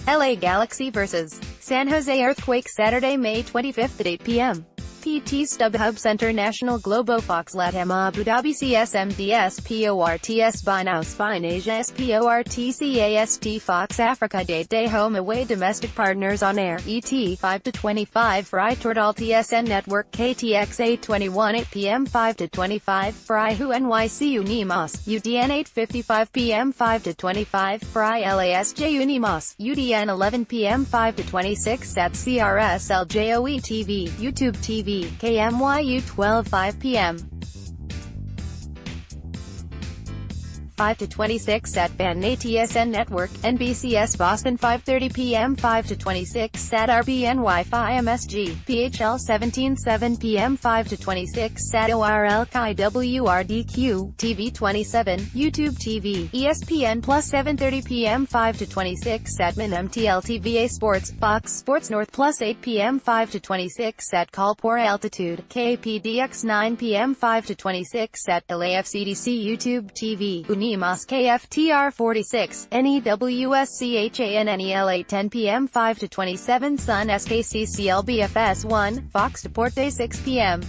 LA Galaxy vs. San Jose Earthquake Saturday, May 25 at 8 p.m. PT StubHub Center National GLOBO Fox LATAM Abu Dhabi CSMD SPORTS BEIN BEIN Asia SPORTCAST Fox Africa Day Home Away Domestic Partners on Air ET 5 to 25 Fry Tourdal TSN Network KTX 821 8 p.m. 5 to 25 Fry Hu NYC UNIMAS UDN 8:55 p.m. 5 to 25 Fry LASJ UNIMAS UDN 11 p.m. 5 to 26 at CRSL JOEtv YouTube TV KMYU 12 5 p.m. 5 to 26 at BEIN TSN Network, NBCS Boston 5:30 p.m. 5 to 26 at RBNY MSG, PHL 17 p.m. 5 to 26 at ORLK WRDQ, TV 27, YouTube TV, ESPN Plus 7:30 p.m. 5 to 26 at MIN MTLTVA Sports, Fox Sports North Plus 8 p.m. 5 to 26 at Kalpur Altitude, KPDX 9 p.m. 5 to 26 at LAFCDC YouTube TV, UNIMAS KFTR 46, NEWSCHANNEL 10 p.m. 5 to 27 Sun SKCCL BFS 1, Fox Deportes 6 p.m.